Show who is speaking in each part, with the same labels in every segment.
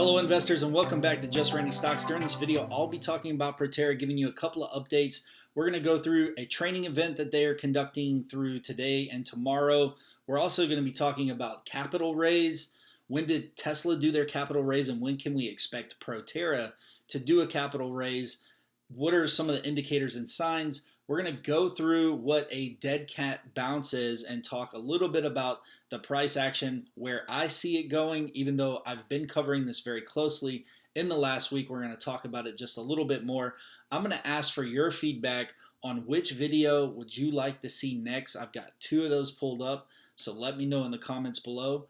Speaker 1: Hello investors and welcome back to Just Randy Stocks. During this video, I'll be talking about Proterra, giving you a couple of updates. We're going to go through a training event that they are conducting through today and tomorrow. We're also going to be talking about capital raise. When did Tesla do their capital raise and when can we expect Proterra to do a capital raise? What are some of the indicators and signs? We're going to go through what a Deadcat bounce is and talk a little bit about the price action, where I see it going, even though I've been covering this very closely in the last week. We're going to talk about it just a little bit more. I'm going to ask for your feedback on which video would you like to see next. I've got two of those pulled up, so let me know in the comments below.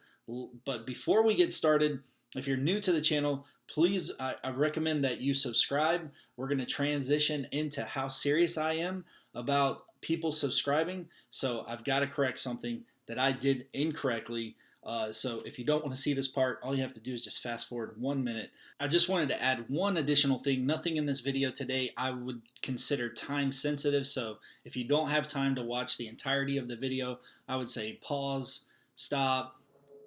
Speaker 1: But before we get started, if you're new to the channel, please, I recommend that you subscribe. We're going to transition into how serious I am about people subscribing. So I've got to correct something that I did incorrectly. So if you don't want to see this part, all you have to do is just fast forward 1 minute. I just wanted to add one additional thing. Nothing in this video today I would consider time sensitive. So if you don't have time to watch the entirety of the video, I would say pause, stop,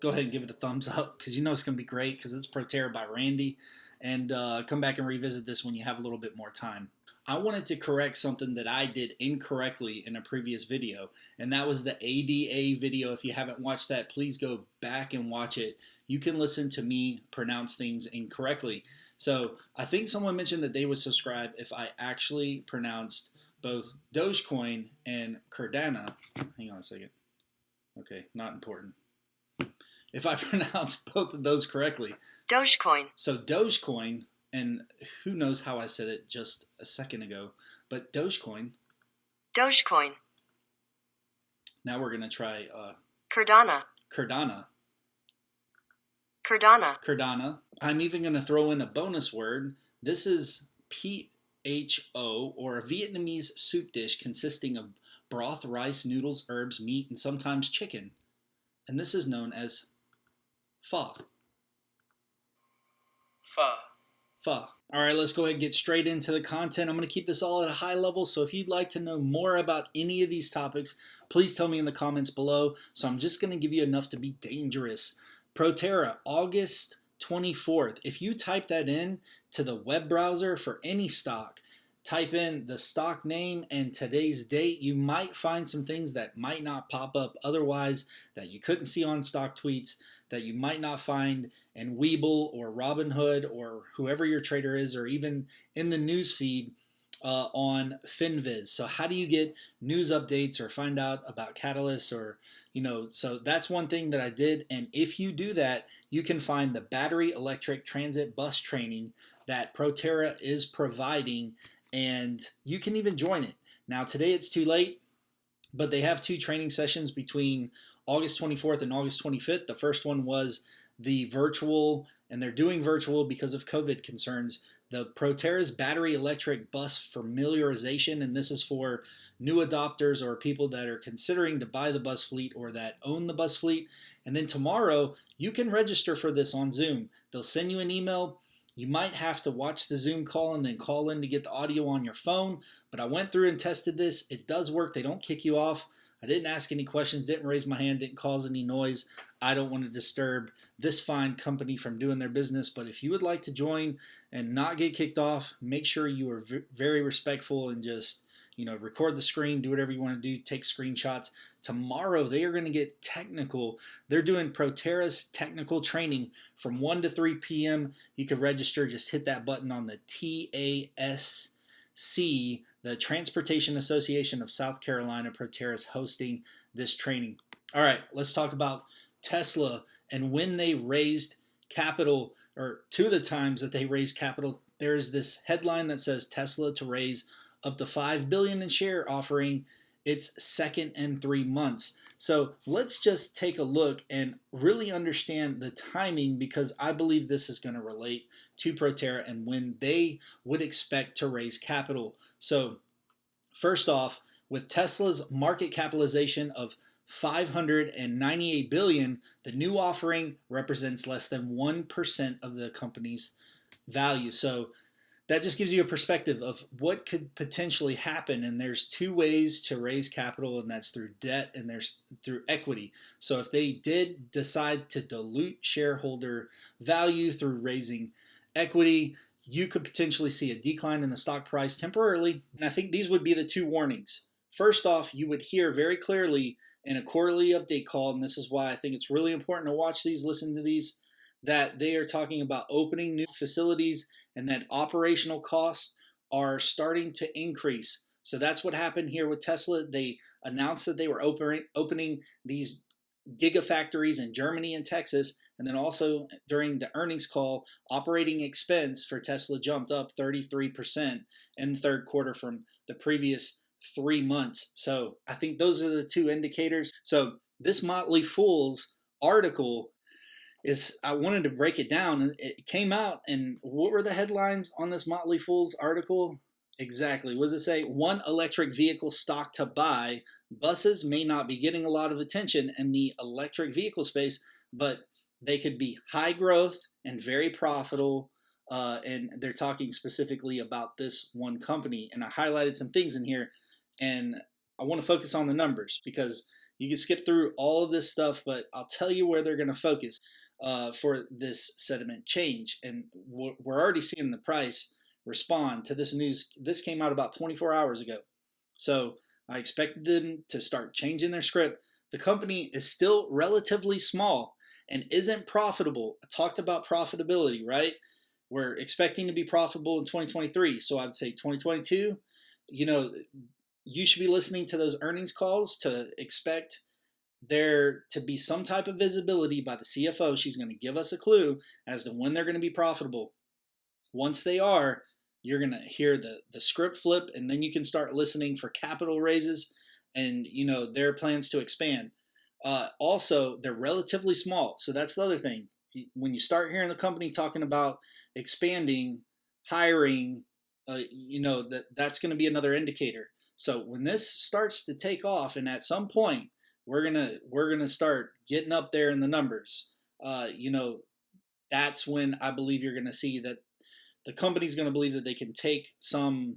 Speaker 1: go ahead and give it a thumbs up, because you know it's going to be great because it's Proterra by Randy. And come back and revisit this when you have a little bit more time. I wanted to correct something that I did incorrectly in a previous video, and that was the ADA video. If you haven't watched that, please go back and watch it. You can listen to me pronounce things incorrectly. So I think someone mentioned that they would subscribe if I actually pronounced both Dogecoin and Cardano. Hang on a second. Okay, not important. If I pronounce both of those correctly.
Speaker 2: Dogecoin.
Speaker 1: So Dogecoin, and who knows how I said it just a second ago, but Dogecoin.
Speaker 2: Dogecoin.
Speaker 1: Now we're going to try
Speaker 2: Cardano.
Speaker 1: Cardano.
Speaker 2: Cardano.
Speaker 1: Cardano. I'm even going to throw in a bonus word. This is PHO, or a Vietnamese soup dish consisting of broth, rice, noodles, herbs, meat, and sometimes chicken. And this is known as pho.
Speaker 2: Pho.
Speaker 1: Pho. All right, let's go ahead and get straight into the content. I'm going to keep this all at a high level, so if you'd like to know more about any of these topics, please tell me in the comments below. So I'm just going to give you enough to be dangerous. Proterra, August 24th. If you type that in to the web browser for any stock, type in the stock name and today's date, you might find some things that might not pop up otherwise, that you couldn't see on stock tweets, that you might not find in WeBull or Robinhood or whoever your trader is, or even in the news feed on FinViz. So how do you get news updates or find out about catalysts, or, so that's one thing that I did. And if you do that, you can find the battery electric transit bus training that Proterra is providing, and you can even join it. Now today it's too late, but they have two training sessions between August 24th and August 25th. The first one was the virtual, and they're doing virtual because of COVID concerns, the Proterra's battery electric bus familiarization, and this is for new adopters or people that are considering to buy the bus fleet or that own the bus fleet. And then tomorrow, you can register for this on Zoom. They'll send you an email. You might have to watch the Zoom call and then call in to get the audio on your phone, but I went through and tested this. It does work. They don't kick you off. I didn't ask any questions, didn't raise my hand, didn't cause any noise. I don't want to disturb this fine company from doing their business, but if you would like to join and not get kicked off, make sure you are very respectful and just, record the screen, do whatever you want to do, take screenshots. Tomorrow, they are going to get technical. They're doing Proterra's technical training from 1 to 3 p.m. You can register. Just hit that button on the TASC, the Transportation Association of South Carolina. Proterra is hosting this training. All right, let's talk about Tesla and when they raised capital, or two of the times that they raised capital. There's this headline that says Tesla to raise up to $5 billion in share offering its second in 3 months. So let's just take a look and really understand the timing, because I believe this is going to relate to Proterra and when they would expect to raise capital. So first off, with Tesla's market capitalization of $598 billion, the new offering represents less than 1% of the company's value. So that just gives you a perspective of what could potentially happen. And there's two ways to raise capital, and that's through debt and there's through equity. So if they did decide to dilute shareholder value through raising equity, you could potentially see a decline in the stock price temporarily. And I think these would be the two warnings. First off, you would hear very clearly in a quarterly update call, and this is why I think it's really important to watch these, listen to these, that they are talking about opening new facilities and that operational costs are starting to increase. So that's what happened here with Tesla. They announced that they were opening these gigafactories in Germany and Texas. And then also during the earnings call, operating expense for Tesla jumped up 33% in the third quarter from the previous 3 months. So I think those are the two indicators. So this Motley Fool's article is, I wanted to break it down. It came out, and what were the headlines on this Motley Fool's article? Exactly. What does it say? One electric vehicle stock to buy. Buses may not be getting a lot of attention in the electric vehicle space, but they could be high growth and very profitable. And they're talking specifically about this one company. And I highlighted some things in here, and I want to focus on the numbers because you can skip through all of this stuff, but I'll tell you where they're going to focus for this sentiment change. And we're already seeing the price respond to this news. This came out about 24 hours ago. So I expected them to start changing their script. The company is still relatively small and isn't profitable. I talked about profitability, right? We're expecting to be profitable in 2023. So I would say 2022, you should be listening to those earnings calls to expect there to be some type of visibility by the CFO. She's going to give us a clue as to when they're going to be profitable. Once they are, you're going to hear the script flip, and then you can start listening for capital raises and their plans to expand. Also, they're relatively small, so that's the other thing. When you start hearing the company talking about expanding, hiring, that's going to be another indicator. So when this starts to take off, and at some point we're gonna start getting up there in the numbers, that's when I believe you're gonna see that the company's gonna believe that they can take some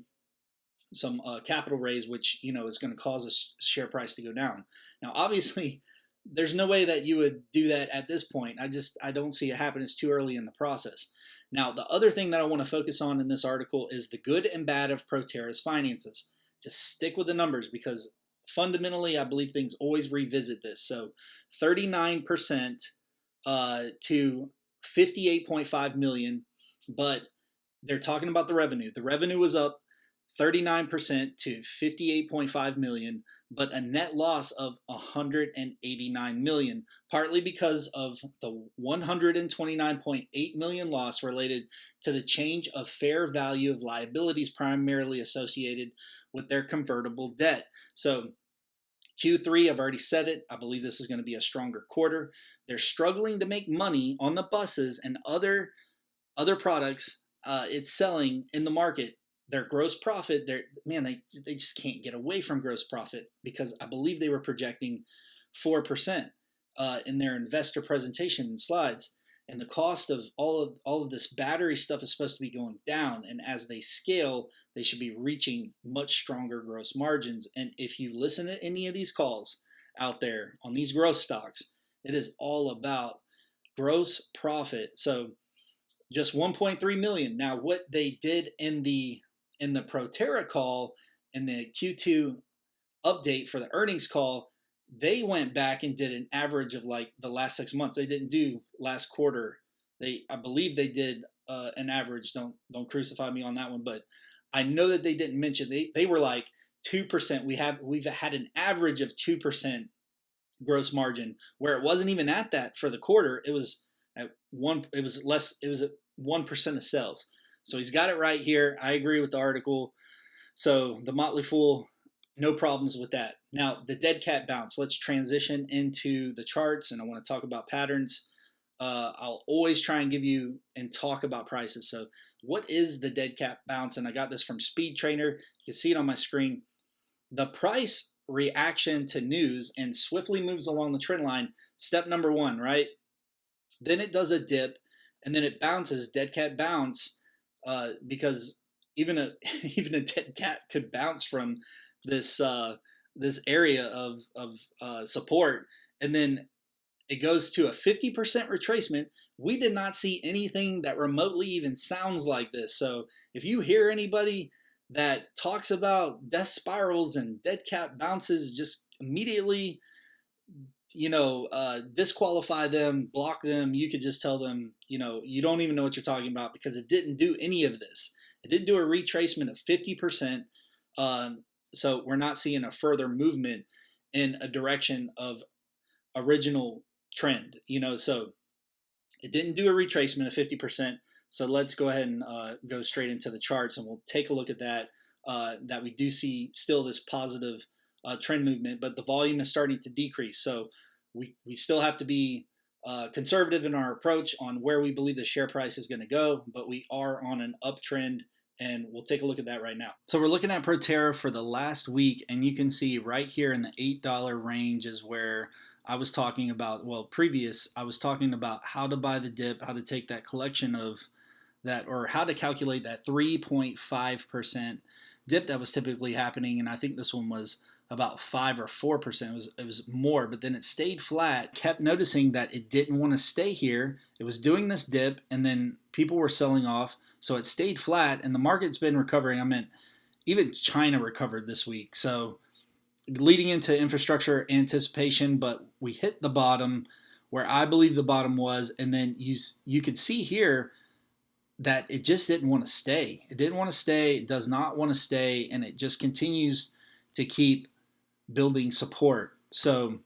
Speaker 1: capital raise, which is going to cause a share price to go down. Now, obviously, there's no way that you would do that at this point. I don't see it happen. It's too early in the process. Now, the other thing that I want to focus on in this article is the good and bad of Proterra's finances. Just stick with the numbers because fundamentally, I believe things always revisit this. So 39% to 58.5 million, but they're talking about the revenue. The revenue was up 39% to 58.5 million, but a net loss of 189 million, partly because of the 129.8 million loss related to the change of fair value of liabilities primarily associated with their convertible debt. So Q3, I've already said it, I believe this is going to be a stronger quarter. They're struggling to make money on the buses and other products it's selling in the market. Their gross profit, they just can't get away from gross profit because I believe they were projecting 4% in their investor presentation and slides. And the cost of all of this battery stuff is supposed to be going down. And as they scale, they should be reaching much stronger gross margins. And if you listen to any of these calls out there on these growth stocks, it is all about gross profit. So just 1.3 million. Now, what they did in the Proterra call in the Q2 update for the earnings call, they went back and did an average of like the last 6 months. They didn't do last quarter. I believe they did an average. Don't crucify me on that one, but I know that they didn't mention they were like 2%. We've had an average of 2% gross margin, where it wasn't even at that for the quarter. It was at one. It was less. It was at 1% of sales. So he's got it right here. I agree with the article. So the Motley Fool, no problems with that. Now, the Deadcat bounce. Let's transition into the charts, and I want to talk about patterns. I'll always try and give you and talk about prices. So what is the Deadcat bounce? And I got this from Speed Trainer. You can see it on my screen. The price reaction to news and swiftly moves along the trend line. Step number one, right? Then it does a dip, and then it bounces, Deadcat bounce, because even a even a dead cat could bounce from this this area of support, and then it goes to a 50% retracement. We did not see anything that remotely even sounds like this. So if you hear anybody that talks about death spirals and dead cat bounces, just immediately, disqualify them, block them. You could just tell them, you don't even know what you're talking about, because it didn't do any of this. It didn't do a retracement of 50%. So we're not seeing a further movement in a direction of original trend, so it didn't do a retracement of 50%. So let's go ahead and go straight into the charts, and we'll take a look at that, that we do see still this positive trend movement, but the volume is starting to decrease. So we still have to be conservative in our approach on where we believe the share price is going to go, but we are on an uptrend, and we'll take a look at that right now. So we're looking at Proterra for the last week, and you can see right here in the $8 range is where I was talking about, I was talking about how to buy the dip, how to take that collection of that, or how to calculate that 3.5% dip that was typically happening, and I think this one was about 5 or 4%. It was more, but then it stayed flat. Kept noticing that it didn't want to stay here. It was doing this dip, and then people were selling off, so it stayed flat, and the market's been recovering. I mean, even China recovered this week, so leading into infrastructure anticipation, but we hit the bottom where I believe the bottom was, and then you could see here that it just didn't want to stay. It didn't want to stay. It does not want to stay, and it just continues to keep building support. So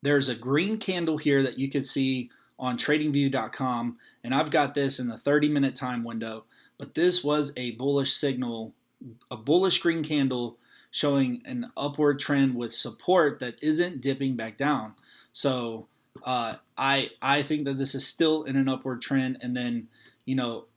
Speaker 1: there's a green candle here that you can see on tradingview.com, and I've got this in the 30-minute time window, but this was a bullish signal, a bullish green candle showing an upward trend with support that isn't dipping back down. So I think that this is still in an upward trend, and then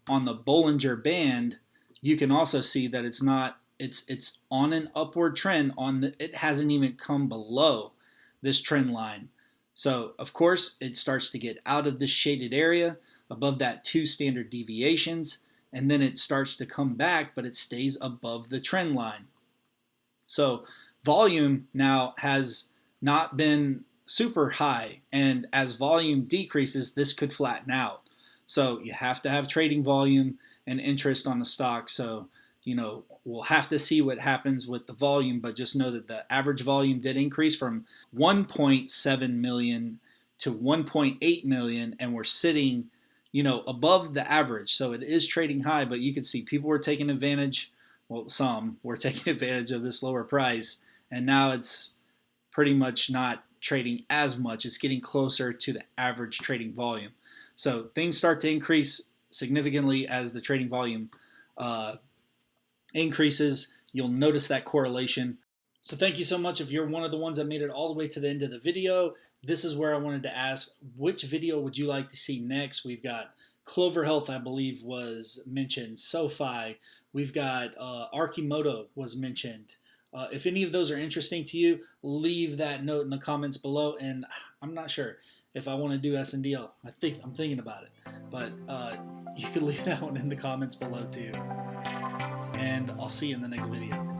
Speaker 1: on the Bollinger Band, you can also see that it's not. It's on an upward trend. It hasn't even come below this trend line. So of course it starts to get out of this shaded area above that 2 standard deviations, and then it starts to come back, but it stays above the trend line. So volume now has not been super high, and as volume decreases, this could flatten out. So you have to have trading volume and interest on the stock. So we'll have to see what happens with the volume, but just know that the average volume did increase from 1.7 million to 1.8 million, and we're sitting above the average. So it is trading high, but you can see people were taking advantage. Well, some were taking advantage of this lower price, and now it's pretty much not trading as much. It's getting closer to the average trading volume. So things start to increase significantly as the trading volume increases. You'll notice that correlation. So thank you so much if you're one of the ones that made it all the way to the end of the video. This is where I wanted to ask, which video would you like to see next? We've got Clover Health, I believe, was mentioned. SoFi. We've got Archimoto was mentioned. If any of those are interesting to you, leave that note in the comments below. And I'm not sure if I want to do SNDL. I'm thinking about it. But you could leave that one in the comments below too. And I'll see you in the next video.